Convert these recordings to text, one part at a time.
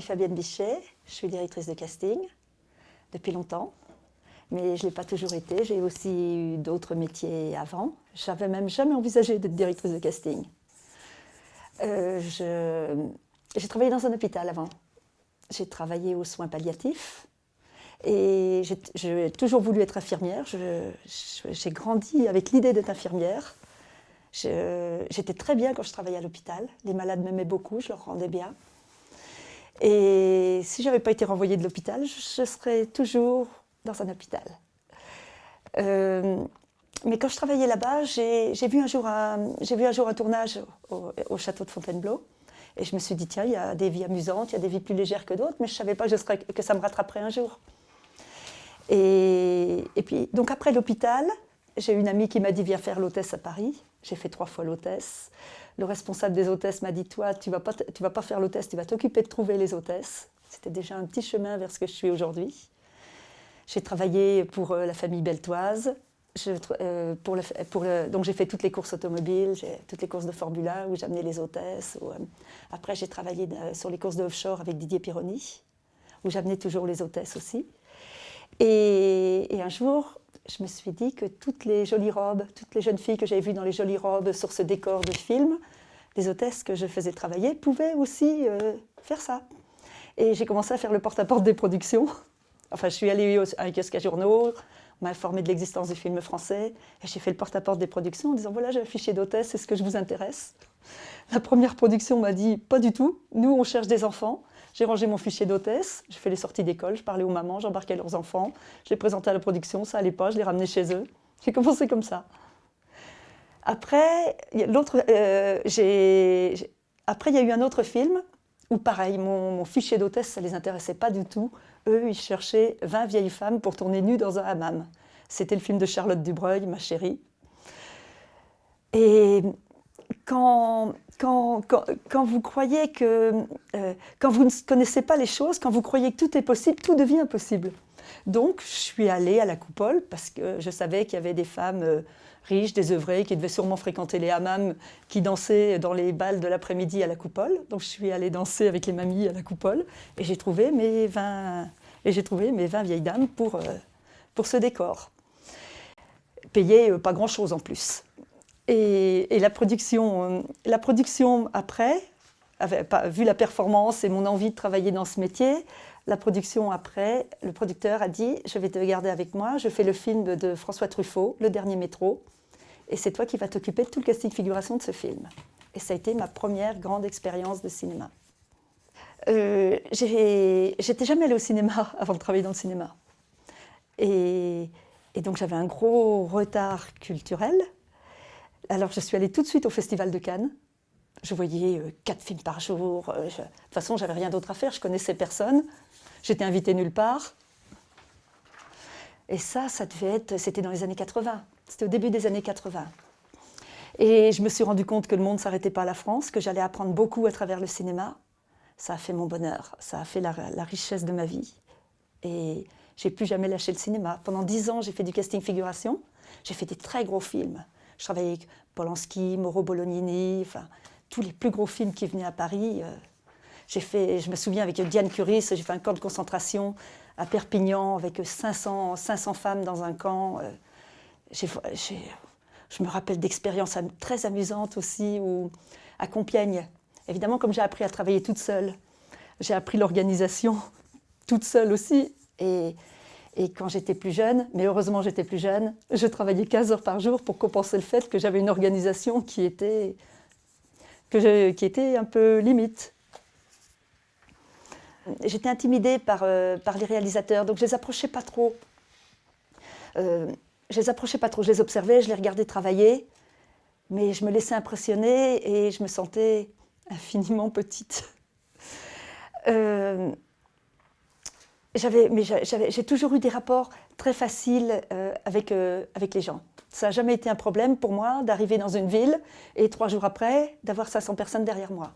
suis Fabienne Bichet, je suis directrice de casting depuis longtemps, mais je ne l'ai pas toujours été. J'ai aussi eu d'autres métiers avant. Je n'avais même jamais envisagé d'être directrice de casting. J'ai travaillé dans un hôpital avant. J'ai travaillé aux soins palliatifs et j'ai toujours voulu être infirmière. J'ai grandi avec l'idée d'être infirmière. J'étais très bien quand je travaillais à l'hôpital. Les malades m'aimaient beaucoup, je leur rendais bien. Et si je n'avais pas été renvoyée de l'hôpital, je serais toujours dans un hôpital. Mais quand je travaillais là-bas, j'ai vu un jour un tournage au château de Fontainebleau. Et je me suis dit, tiens, il y a des vies amusantes, il y a des vies plus légères que d'autres, mais je ne savais pas que ça me rattraperait un jour. Et puis, donc après l'hôpital, j'ai une amie qui m'a dit, viens faire l'hôtesse à Paris. J'ai fait 3 fois l'hôtesse. Le responsable des hôtesses m'a dit, toi, tu vas pas faire l'hôtesse, tu vas t'occuper de trouver les hôtesses. C'était déjà un petit chemin vers ce que je suis aujourd'hui. J'ai travaillé pour la famille Beltoise. Donc j'ai fait toutes les courses automobiles, toutes les courses de Formule 1 où j'amenais les hôtesses. Après, j'ai travaillé sur les courses de offshore avec Didier Pironi, où j'amenais toujours les hôtesses aussi. Et un jour, je me suis dit que toutes les jolies robes, toutes les jeunes filles que j'avais vues dans les jolies robes sur ce décor de film, les hôtesses que je faisais travailler pouvaient aussi faire ça. Et j'ai commencé à faire le porte-à-porte des productions. Enfin, je suis allée à un kiosque à journaux, on m'a informé de l'existence du film français, et j'ai fait le porte-à-porte des productions en disant, voilà, j'ai un fichier d'hôtesse, est-ce que je vous intéresse? La première production m'a dit, pas du tout, nous on cherche des enfants. J'ai rangé mon fichier d'hôtesse, j'ai fait les sorties d'école, je parlais aux mamans, j'embarquais leurs enfants, je les présentais à la production, ça allait pas, je les ramenais chez eux. J'ai commencé comme ça. Après, il y a eu un autre film où pareil, mon fichier d'hôtesse, ça ne les intéressait pas du tout. Eux, ils cherchaient 20 vieilles femmes pour tourner nues dans un hammam. C'était le film de Charlotte Dubreuil, Ma chérie. Et quand vous croyez que... quand vous ne connaissez pas les choses, quand vous croyez que tout est possible, tout devient possible. Donc, je suis allée à la Coupole parce que je savais qu'il y avait des femmes riches, désœuvrées, qui devaient sûrement fréquenter les hammams, qui dansaient dans les bals de l'après-midi à la Coupole. Donc, je suis allée danser avec les mamies à la Coupole et j'ai trouvé mes 20 vieilles dames pour ce décor. Payées pas grand-chose en plus. Et la production après, vu la performance et mon envie de travailler dans ce métier, la production après, le producteur a dit « Je vais te garder avec moi, je fais le film de François Truffaut, Le Dernier Métro, et c'est toi qui vas t'occuper de tout le casting figuration de ce film. » Et ça a été ma première grande expérience de cinéma. J'étais jamais allée au cinéma avant de travailler dans le cinéma. Et donc j'avais un gros retard culturel. Alors je suis allée tout de suite au Festival de Cannes. Je voyais 4 films par jour. De toute façon, j'avais rien d'autre à faire, je connaissais personne. J'étais invitée nulle part. Et c'était dans les années 80. C'était au début des années 80. Et je me suis rendu compte que le monde ne s'arrêtait pas à la France, que j'allais apprendre beaucoup à travers le cinéma. Ça a fait mon bonheur, ça a fait la richesse de ma vie. Et j'ai plus jamais lâché le cinéma. Pendant 10 ans, j'ai fait du casting figuration. J'ai fait des très gros films. Je travaillais avec Polanski, Mauro Bolognini, enfin, tous les plus gros films qui venaient à Paris. Je me souviens avec Diane Curis, j'ai fait un camp de concentration à Perpignan avec 500 femmes dans un camp. Je me rappelle d'expériences très amusantes aussi à Compiègne. Évidemment, comme j'ai appris à travailler toute seule, j'ai appris l'organisation toute seule aussi. Et quand j'étais plus jeune, mais heureusement j'étais plus jeune, je travaillais 15 heures par jour pour compenser le fait que j'avais une organisation qui était un peu limite. J'étais intimidée par les réalisateurs, donc je les approchais pas trop. Je les observais, je les regardais travailler, mais je me laissais impressionner et je me sentais infiniment petite. J'ai toujours eu des rapports très faciles avec les gens. Ça n'a jamais été un problème pour moi d'arriver dans une ville et 3 jours après, d'avoir 500 personnes derrière moi.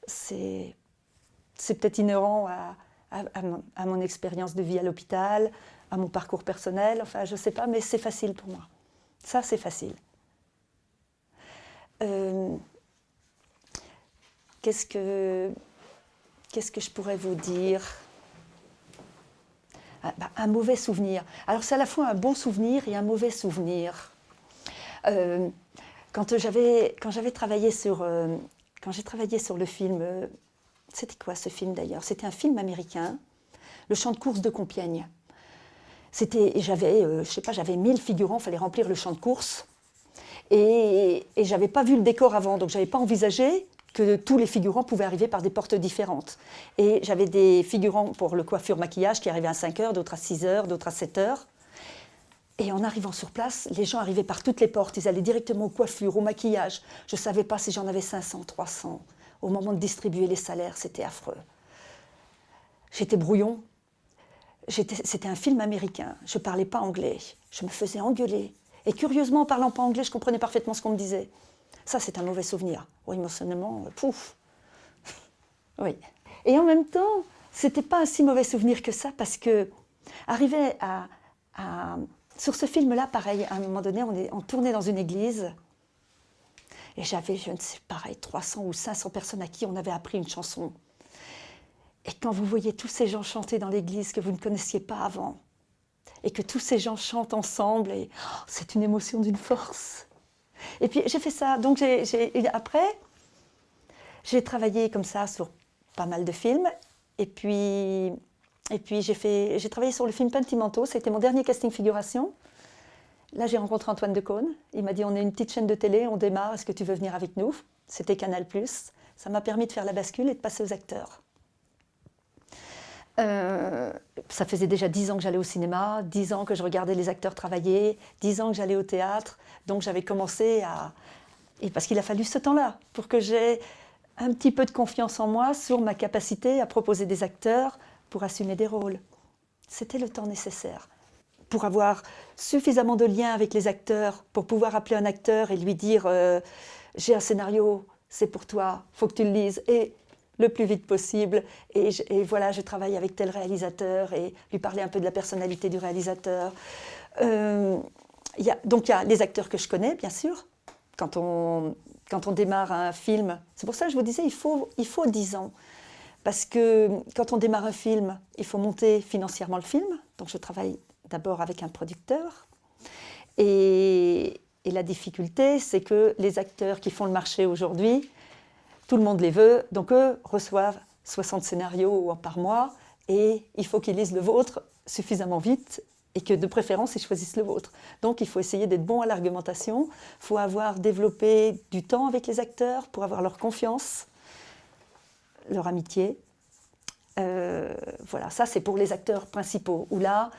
C'est peut-être inhérent à mon expérience de vie à l'hôpital, à mon parcours personnel, enfin je ne sais pas, mais c'est facile pour moi. Ça, c'est facile. Qu'est-ce qu'est-ce que je pourrais vous dire? Un mauvais souvenir. Alors c'est à la fois un bon souvenir et un mauvais souvenir. Quand j'ai travaillé sur le film, c'était quoi ce film d'ailleurs? C'était un film américain, Le champ de course de Compiègne. J'avais 1000 figurants, il fallait remplir le champ de course. Et j'avais pas vu le décor avant, donc j'avais pas envisagé que tous les figurants pouvaient arriver par des portes différentes. Et j'avais des figurants pour le coiffure-maquillage qui arrivaient à 5 heures, d'autres à 6 heures, d'autres à 7 heures. Et en arrivant sur place, les gens arrivaient par toutes les portes, ils allaient directement aux coiffures, au maquillage. Je ne savais pas si j'en avais 500, 300. Au moment de distribuer les salaires, c'était affreux. J'étais brouillon. C'était un film américain, je ne parlais pas anglais. Je me faisais engueuler. Et curieusement, en parlant pas anglais, je comprenais parfaitement ce qu'on me disait. Ça, c'est un mauvais souvenir. Oui, émotionnellement, pouf. Oui. Et en même temps, c'était pas un si mauvais souvenir que ça, parce que arrivé sur ce film-là, pareil, à un moment donné, on tournait dans une église, et j'avais, je ne sais, pareil, 300 ou 500 personnes à qui on avait appris une chanson. Et quand vous voyez tous ces gens chanter dans l'église que vous ne connaissiez pas avant, et que tous ces gens chantent ensemble, et c'est une émotion d'une force. Et puis j'ai fait ça. Donc après, j'ai travaillé comme ça sur pas mal de films. Et puis j'ai travaillé sur le film Pentimento. C'était mon dernier casting figuration. Là, j'ai rencontré Antoine Decaune. Il m'a dit, on est une petite chaîne de télé, on démarre, est-ce que tu veux venir avec nous? C'était Canal+. Ça m'a permis de faire la bascule et de passer aux acteurs. Ça faisait déjà 10 ans que j'allais au cinéma, 10 ans que je regardais les acteurs travailler, 10 ans que j'allais au théâtre. Donc j'avais commencé à... Et parce qu'il a fallu ce temps-là pour que j'aie un petit peu de confiance en moi sur ma capacité à proposer des acteurs pour assumer des rôles. C'était le temps nécessaire. Pour avoir suffisamment de liens avec les acteurs, pour pouvoir appeler un acteur et lui dire j'ai un scénario, c'est pour toi, il faut que tu le lises. Et le plus vite possible, et voilà, je travaille avec tel réalisateur, et lui parler un peu de la personnalité du réalisateur. Donc il y a les acteurs que je connais, bien sûr, quand on démarre un film. C'est pour ça que je vous disais, il faut 10 ans. Parce que quand on démarre un film, il faut monter financièrement le film. Donc je travaille d'abord avec un producteur. Et la difficulté, c'est que les acteurs qui font le marché aujourd'hui, tout le monde les veut, donc eux reçoivent 60 scénarios par mois et il faut qu'ils lisent le vôtre suffisamment vite et que de préférence ils choisissent le vôtre. Donc il faut essayer d'être bon à l'argumentation, il faut avoir développé du temps avec les acteurs pour avoir leur confiance, leur amitié. Voilà, ça c'est pour les acteurs principaux, où là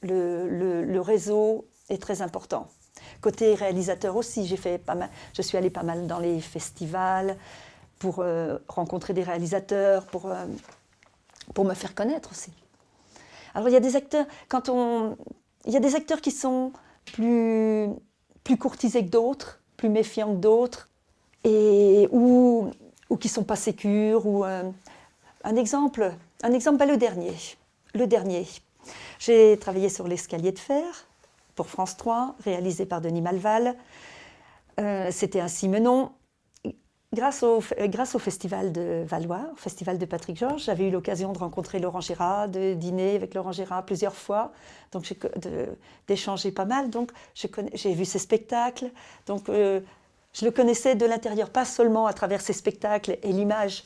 le réseau est très important. Côté réalisateur aussi, je suis allée pas mal dans les festivals, pour rencontrer des réalisateurs, pour me faire connaître aussi. Alors il y a des acteurs, il y a des acteurs qui sont plus courtisés que d'autres, plus méfiants que d'autres, ou qui ne sont pas sécures. Un exemple, le dernier. J'ai travaillé sur L'Escalier de fer pour France 3, réalisé par Denis Malval. C'était un Simenon. Grâce au festival de Valois, au festival de Patrick Georges, j'avais eu l'occasion de rencontrer Laurent Gérard, de dîner avec Laurent Gérard plusieurs fois, donc d'échanger pas mal. Donc j'ai vu ses spectacles, donc je le connaissais de l'intérieur, pas seulement à travers ses spectacles et l'image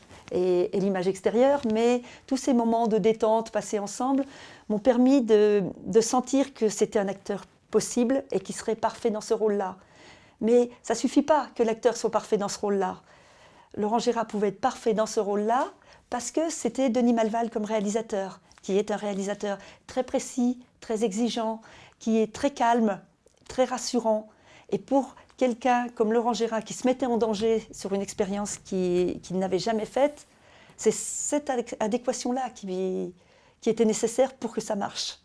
extérieure, mais tous ces moments de détente passés ensemble m'ont permis de sentir que c'était un acteur possible et qui serait parfait dans ce rôle-là. Mais ça ne suffit pas que l'acteur soit parfait dans ce rôle-là. Laurent Gérard pouvait être parfait dans ce rôle-là parce que c'était Denis Malval comme réalisateur, qui est un réalisateur très précis, très exigeant, qui est très calme, très rassurant. Et pour quelqu'un comme Laurent Gérard qui se mettait en danger sur une expérience qu'il n'avait jamais faite, c'est cette adéquation-là qui était nécessaire pour que ça marche.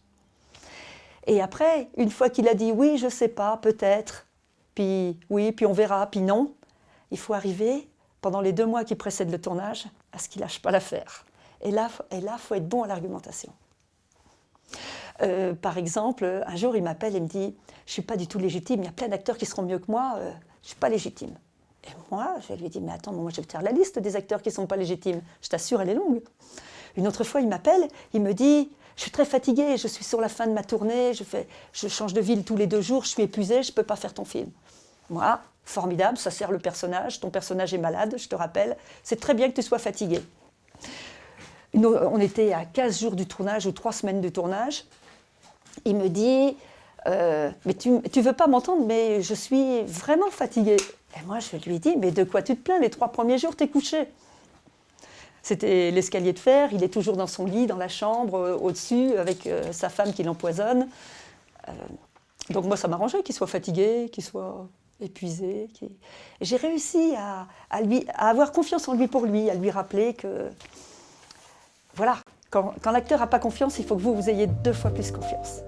Et après, une fois qu'il a dit « oui, je ne sais pas, peut-être », puis oui, puis on verra, puis non. Il faut arriver, pendant les 2 mois qui précèdent le tournage, à ce qu'il ne lâche pas l'affaire. Et là, il faut être bon à l'argumentation. Par exemple, un jour, il m'appelle et me dit « je ne suis pas du tout légitime, il y a plein d'acteurs qui seront mieux que moi, je ne suis pas légitime ». Et moi, je lui ai dit, mais attends, moi je vais te faire la liste des acteurs qui ne sont pas légitimes. Je t'assure, elle est longue. Une autre fois, il m'appelle, il me dit, je suis très fatiguée, je suis sur la fin de ma tournée, je change de ville tous les 2 jours, je suis épuisée, je ne peux pas faire ton film. Moi, formidable, ça sert le personnage, ton personnage est malade, je te rappelle, c'est très bien que tu sois fatiguée. On était à 15 jours du tournage ou 3 semaines de tournage. Il me dit, mais tu ne veux pas m'entendre, mais je suis vraiment fatiguée. Et moi, je lui ai dit, mais de quoi tu te plains? Les 3 premiers jours, t'es couché. C'était l'escalier de fer, il est toujours dans son lit, dans la chambre, au-dessus, avec sa femme qui l'empoisonne. Donc moi, ça m'arrangeait qu'il soit fatigué, qu'il soit épuisé. J'ai réussi à avoir confiance en lui pour lui, à lui rappeler que, voilà, quand l'acteur n'a pas confiance, il faut que vous ayez 2 fois plus confiance.